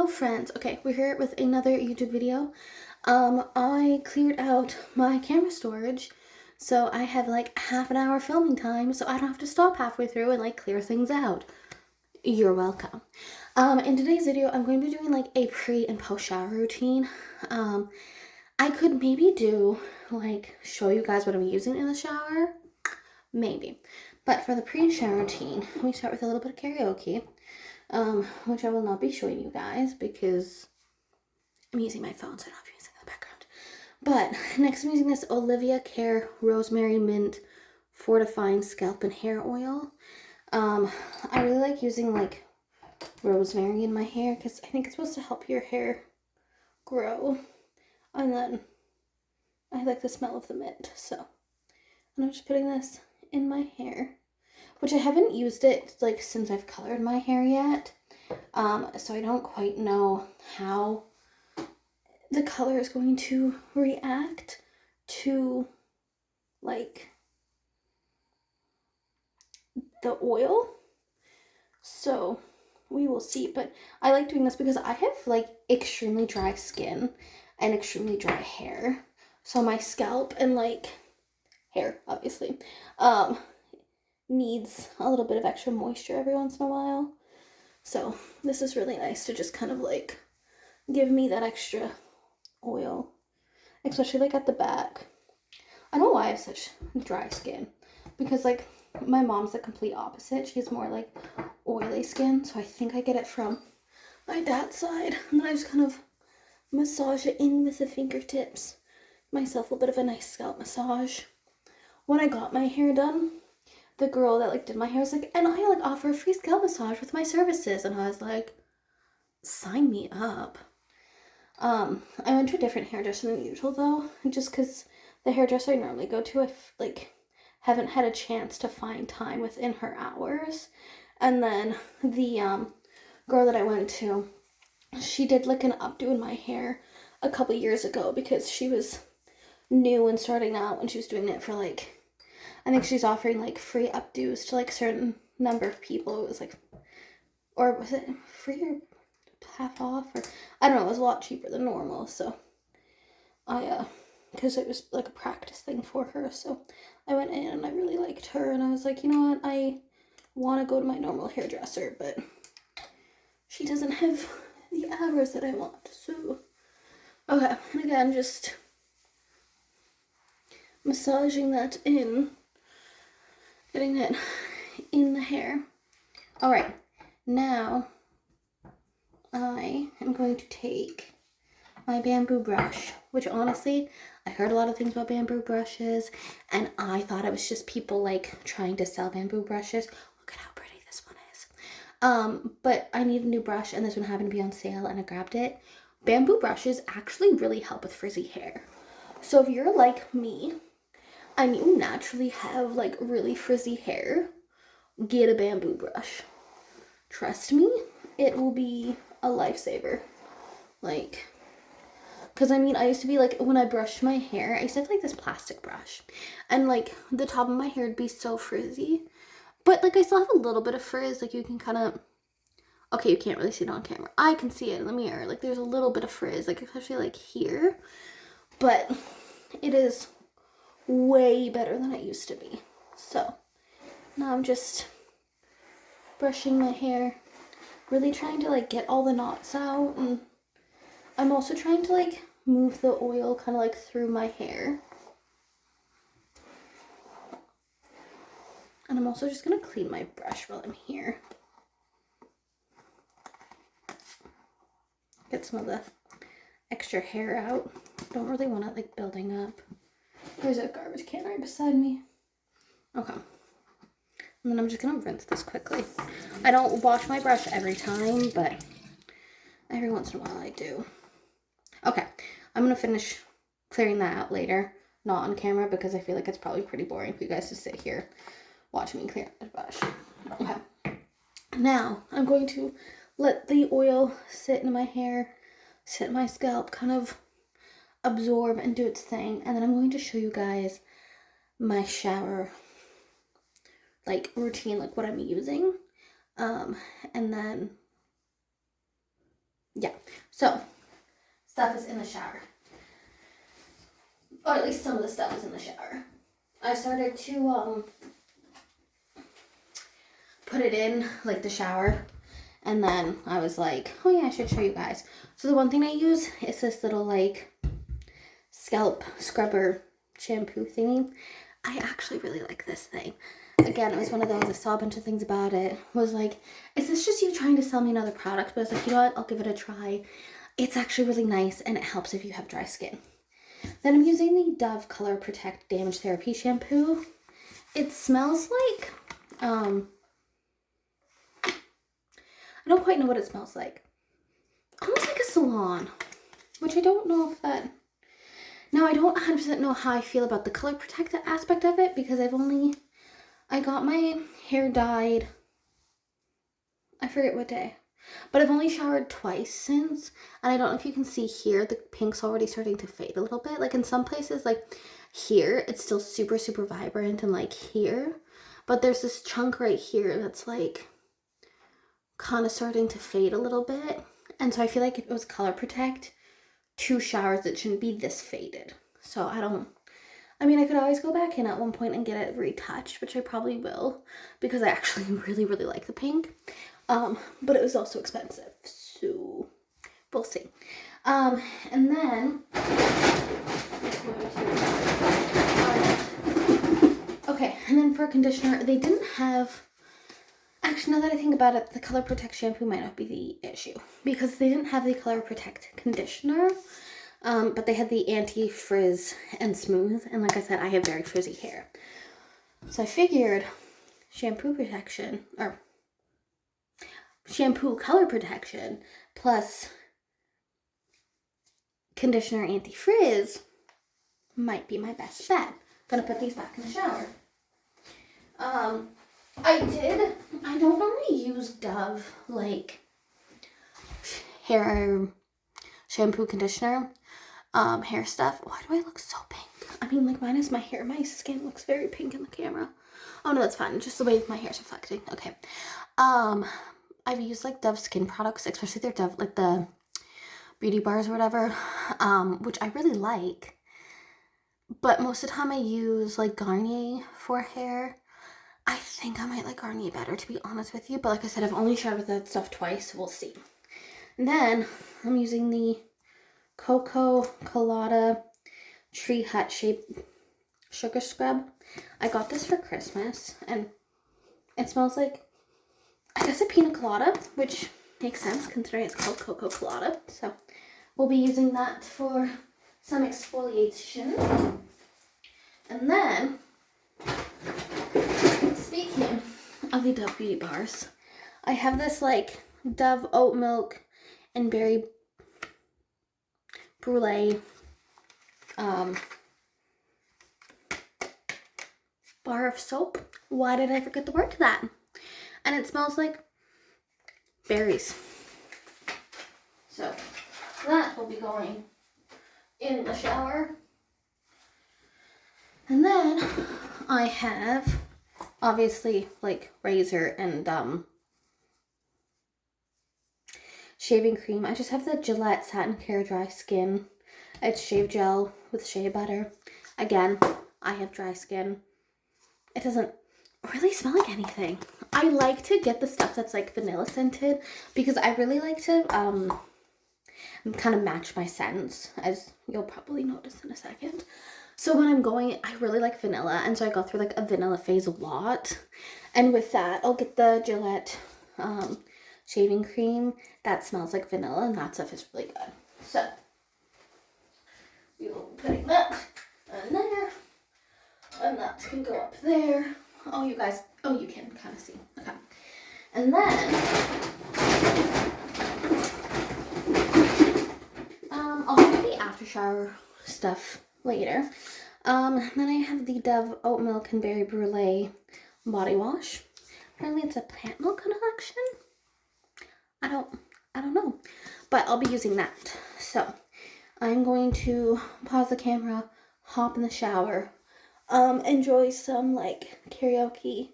friends. Okay, we're here with another YouTube video. I cleared out my camera storage, so I have like half an hour filming time, so I don't have to stop halfway through and like clear things out. You're welcome. In today's video, I'm going to be doing like a pre and post shower routine. I could maybe do like show you guys what I'm using in the shower, maybe. But for the pre and shower routine, we start with a little bit of karaoke. Which I will not be showing you guys because I'm using my phone, so I don't have music in the background. But next I'm using this Olivia Care Rosemary Mint Fortifying Scalp and Hair Oil. I really like using like rosemary in my hair because I think it's supposed to help your hair grow. And then I like the smell of the mint, so I'm just putting this in my hair. Which I haven't used it like since I've colored my hair yet. So I don't quite know how the color is going to react to like the oil. So we will see. But I like doing this because I have like extremely dry skin and extremely dry hair. So my scalp and like hair, obviously, needs a little bit of extra moisture every once in a while. So this is really nice to just kind of like give me that extra oil, especially like at the back. I don't know why I have such dry skin because like my mom's the complete opposite. She's more like oily skin, so I think I get it from my dad's side. And then I just kind of massage it in with the fingertips. Myself a bit of a nice scalp massage. When I got my hair done, the girl that like did my hair was like, and I like offer a free scalp massage with my services, and I was like, sign me up. I went to a different hairdresser than usual though, just because the hairdresser I normally go to, I like haven't had a chance to find time within her hours. And then the girl that I went to, she did like an updo in my hair a couple years ago because she was new and starting out, and she was doing it for like, I think she's offering like free updos to like certain number of people. It was like, or was it free or half off, or I don't know, it was a lot cheaper than normal. So I because it was like a practice thing for her, so I went in and I really liked her, and I was like, you know what, I want to go to my normal hairdresser, but she doesn't have the hours that I want. So okay, and again, just massaging that in, getting it in the hair. All right, now I am going to take my bamboo brush, which honestly, I heard a lot of things about bamboo brushes, and I thought it was just people like trying to sell bamboo brushes. Look at how pretty this one is. But I need a new brush, and this one happened to be on sale, and I grabbed it. Bamboo brushes actually really help with frizzy hair. So if you're like me, and you naturally have like really frizzy hair, get a bamboo brush. Trust me, it will be a lifesaver. Like, because I mean, I used to be like, when I brushed my hair, I used to have like this plastic brush, and like the top of my hair would be so frizzy, but like I still have a little bit of frizz. Like you can kind of, okay, you can't really see it on camera, I can see it in the mirror, like there's a little bit of frizz, like especially like here, but it is way better than it used to be. So now I'm just brushing my hair, really trying to like get all the knots out, and I'm also trying to like move the oil kind of like through my hair. And I'm also just gonna clean my brush while I'm here. Get some of the extra hair out. Don't really want it like building up. There's a garbage can right beside me. Okay. And then I'm just gonna rinse this quickly. I don't wash my brush every time, but every once in a while I do. Okay, I'm gonna finish clearing that out later, not on camera, because I feel like it's probably pretty boring for you guys to sit here watch me clear out the brush. Okay, now I'm going to let the oil sit in my hair, sit in my scalp, kind of absorb and do its thing, and then I'm going to show you guys my shower like routine, like what I'm using, and then yeah. So, stuff is in the shower. Or at least some of the stuff is in the shower. I started to put it in like the shower, and then I was like, oh yeah, I should show you guys. So the one thing I use is this little like scalp scrubber shampoo thingy. I actually really like this thing. Again, it was one of those, I saw a bunch of things about it, was like, is this just you trying to sell me another product? But I was like, you know what, I'll give it a try. It's actually really nice, and it helps if you have dry skin. Then I'm using the Dove Color Protect Damage Therapy Shampoo. It smells like, I don't quite know what it smells like. Almost like a salon, which I don't know if that... Now, I don't 100% know how I feel about the color protect aspect of it, because I got my hair dyed, I forget what day, but I've only showered twice since, and I don't know if you can see here, the pink's already starting to fade a little bit. Like in some places, like here, it's still super, super vibrant, and like here, but there's this chunk right here that's like kind of starting to fade a little bit. And so I feel like if it was color protect, 2 showers, it shouldn't be this faded. So I mean, I could always go back in at one point and get it retouched, which I probably will, because I actually really, really like the pink. But it was also expensive, so we'll see. And then, okay, and then for conditioner, they didn't have, actually, now that I think about it, the Color Protect shampoo might not be the issue, because they didn't have the Color Protect conditioner, but they had the anti-frizz and smooth, and like I said, I have very frizzy hair. So I figured shampoo protection, or shampoo color protection, plus conditioner anti-frizz might be my best bet. Gonna put these back in the shower. I don't normally use Dove, like, hair shampoo, conditioner, hair stuff. Why do I look so pink? I mean, like, minus my hair, my skin looks very pink in the camera. Oh no, that's fine, just the way my hair's reflecting. Okay. I've used like Dove skin products, especially their Dove, like the beauty bars or whatever, which I really like. But most of the time I use like Garnier for hair. I think I might like Garnier better, to be honest with you. But like I said, I've only showered with that stuff twice, so we'll see. And then I'm using the Coco Colada Tree Hut Shape Sugar Scrub. I got this for Christmas, and it smells like, I guess, a pina colada, which makes sense considering it's called Coco Colada. So we'll be using that for some exfoliation. And then, speaking of the Dove Beauty Bars, I have this like Dove oat milk and berry brulee bar of soap. Why did I forget the word to that? And it smells like berries. So that will be going in the shower. And then I have, obviously, like razor and shaving cream. I just have the Gillette Satin Care Dry Skin. It's shave gel with shea butter. Again, I have dry skin. It doesn't really smell like anything. I like to get the stuff that's like vanilla scented, because I really like to kind of match my scents, as you'll probably notice in a second. So when I'm going, I really like vanilla, and so I go through like a vanilla phase a lot. And with that, I'll get the Gillette shaving cream that smells like vanilla, and that stuff is really good. So we will be putting that in there, and that can go up there. Oh, you guys, oh, you can kind of see. Okay. And then I'll do the after shower stuff later. Then I have the Dove Oat Milk and Berry Brulee body wash. Apparently it's a plant milk collection. I don't know, but I'll be using that. So I'm going to pause the camera, hop in the shower, enjoy some like karaoke,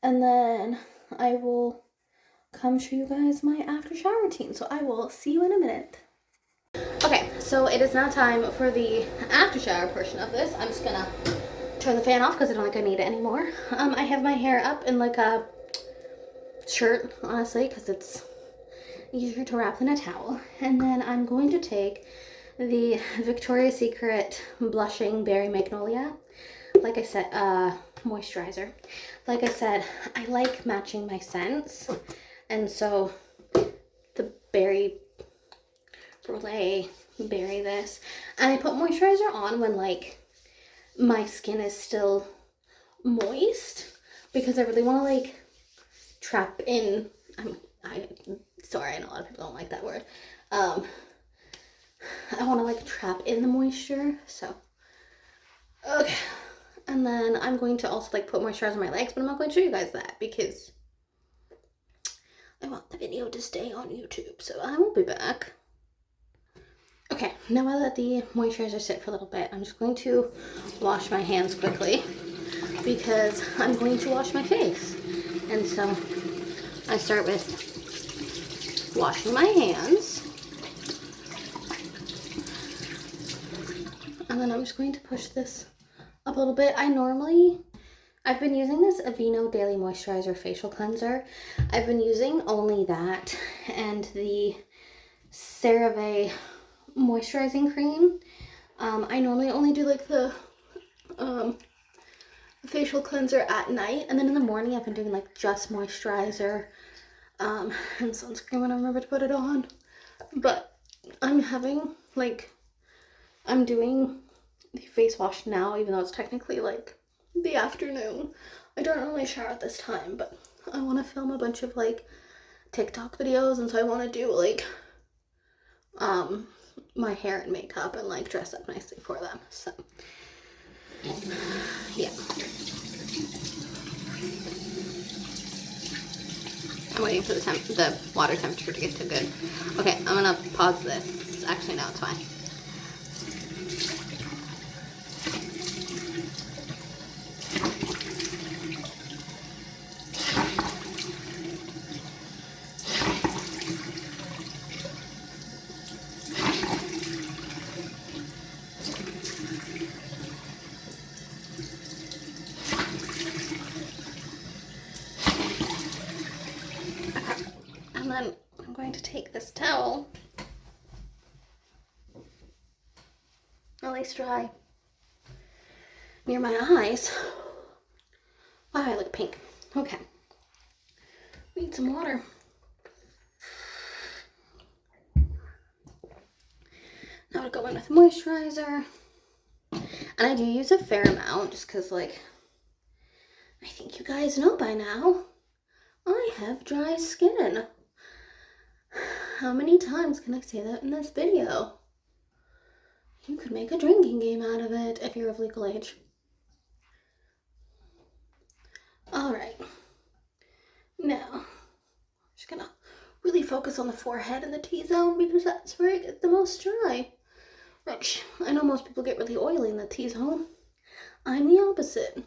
and then I will come show you guys my after shower routine. So I will see you in a minute. Okay, so it is now time for the after shower portion of this. I'm just gonna turn the fan off because I don't think I need it anymore. I have my hair up in like a shirt, honestly, because it's easier to wrap than a towel. And then I'm going to take the Victoria's Secret Blushing Berry Magnolia. Like I said, moisturizer. Like I said, I like matching my scents. And so the berry brulee, berry this. And I put moisturizer on when like my skin is still moist because I really want to like trap in, sorry, I know a lot of people don't like that word. I want to like trap in the moisture, so, okay. And then I'm going to also like put moisturizer on my legs, but I'm not going to show you guys that because I want the video to stay on YouTube, so I will be back. Okay, now I let the moisturizer sit for a little bit. I'm just going to wash my hands quickly because I'm going to wash my face. And so I start with washing my hands. And then I'm just going to push this up a little bit. I've been using this Aveeno Daily Moisturizer Facial Cleanser. I've been using only that and the CeraVe moisturizing cream. I normally only do like the facial cleanser at night, and then in the morning I've been doing like just moisturizer and sunscreen when I remember to put it on. But I'm doing the face wash now, even though it's technically like the afternoon. I don't normally shower at this time, but I want to film a bunch of like TikTok videos, and so I want to do like my hair and makeup and like dress up nicely for them. So yeah, I'm waiting for the water temperature to get to good. Okay, I'm gonna pause this. Actually, no, it's fine. And then I'm going to take this towel, at least dry, near my eyes. Wow, I look pink. Okay. Need some water. Now to go in with moisturizer. And I do use a fair amount just because, like, I think you guys know by now, I have dry skin. How many times can I say that in this video? You could make a drinking game out of it if you're of legal age. Alright. Now, I'm just gonna really focus on the forehead and the T-zone because that's where it gets the most dry. Which, I know most people get really oily in the T-zone. I'm the opposite.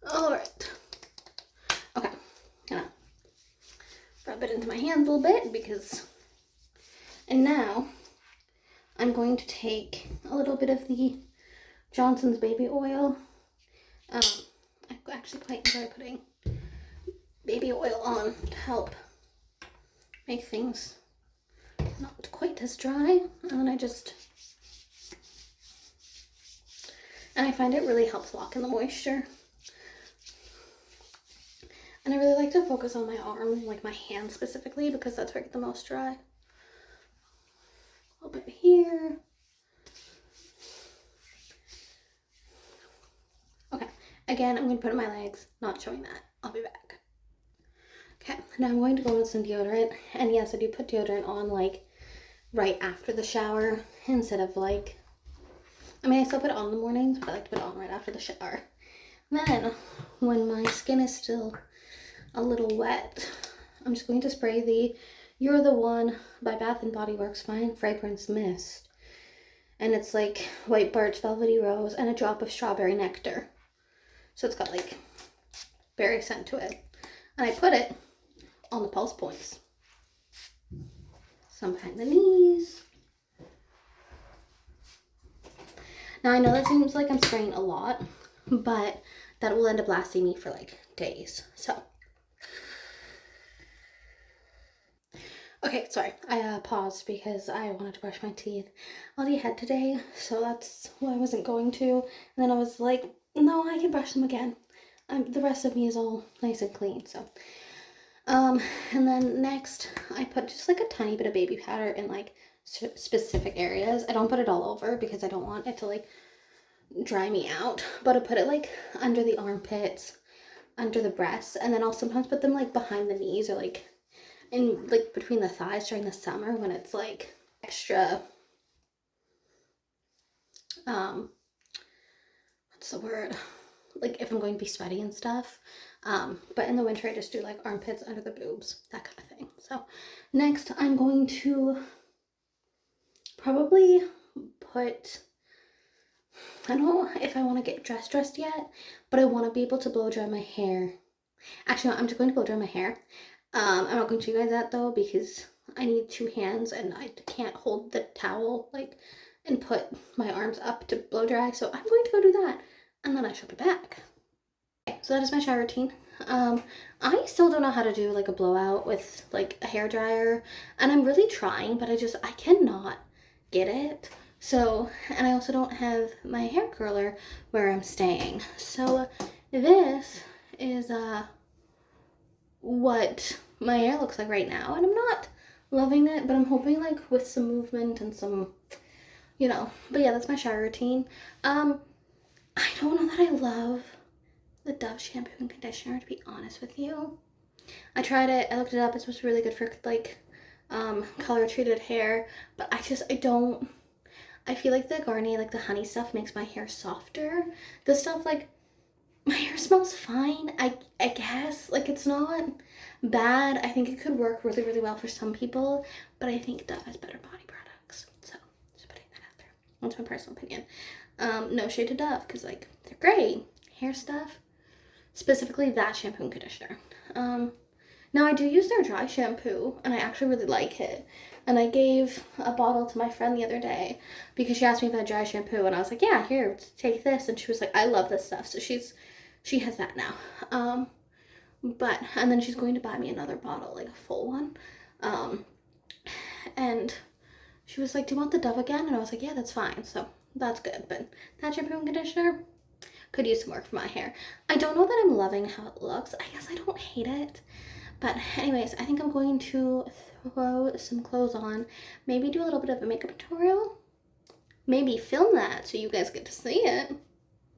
Alright. Okay, gonna rub it into my hands a little bit because... And now, I'm going to take a little bit of the Johnson's baby oil. I actually quite enjoy putting baby oil on to help make things not quite as dry. And then I find it really helps lock in the moisture. And I really like to focus on my arm, like my hand specifically, because that's where I get the most dry. A little bit here. Okay, again, I'm going to put it on my legs, not showing that. I'll be back. Okay, now I'm going to go with some deodorant. And yes, I do put deodorant on like right after the shower instead of like, I mean, I still put it on in the mornings, but I like to put it on right after the shower. Then, when my skin is still a little wet, I'm just going to spray the You're the One by Bath & Body Works Fine Fragrance Mist. And it's like white birch, velvety rose, and a drop of strawberry nectar. So it's got like berry scent to it. And I put it on the pulse points. Some behind the knees. Now I know that seems like I'm spraying a lot, but that will end up lasting me for like days. So, okay, sorry, I paused because I wanted to brush my teeth on the head today, so that's why I wasn't going to. And then I was like, no, I can brush them again. The rest of me is all nice and clean, so. And then next, I put just like a tiny bit of baby powder in like specific areas. I don't put it all over because I don't want it to like dry me out, but I put it like under the armpits, under the breasts, and then I'll sometimes put them like behind the knees or like in like between the thighs during the summer when it's like extra, what's the word? Like if I'm going to be sweaty and stuff. But in the winter I just do like armpits, under the boobs, that kind of thing. So next I'm going to probably put, I don't know if I want to get dressed yet, but I want to be able to blow dry my hair. Actually, no, I'm just going to blow dry my hair. I'm not going to show you guys that though because I need 2 hands and I can't hold the towel like and put my arms up to blow dry. So I'm going to go do that and then I shall be back. Okay, so that is my shower routine. I still don't know how to do like a blowout with like a hair dryer, and I'm really trying, but I cannot get it. So, and I also don't have my hair curler where I'm staying. So this is what my hair looks like right now, and I'm not loving it, but I'm hoping like with some movement and some, you know, but yeah, that's my shower routine. I don't know that I love the Dove shampoo and conditioner, to be honest with you. I tried it, I looked it up, it's supposed to be really good for like color treated hair, but I feel like the Garnier, like the honey stuff makes my hair softer. The stuff like, my hair smells fine, I guess, like it's not bad. I think it could work really, really well for some people, but I think Dove has better body products, so just putting that out there. That's my personal opinion. No shade to Dove, because like, they're great. Hair stuff, specifically that shampoo and conditioner. Now I do use their dry shampoo, and I actually really like it. And I gave a bottle to my friend the other day because she asked me if I had dry shampoo, and I was like, yeah, here, take this. And she was like, I love this stuff. So she has that now. And then she's going to buy me another bottle, like a full one. And she was like, do you want the Dove again? And I was like, yeah, that's fine. So that's good. But that shampoo and conditioner could use some work for my hair. I don't know that I'm loving how it looks. I guess I don't hate it. But anyways, I think I'm going to throw some clothes on, maybe do a little bit of a makeup tutorial, maybe film that so you guys get to see it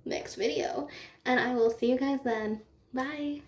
next video, and I will see you guys then. Bye.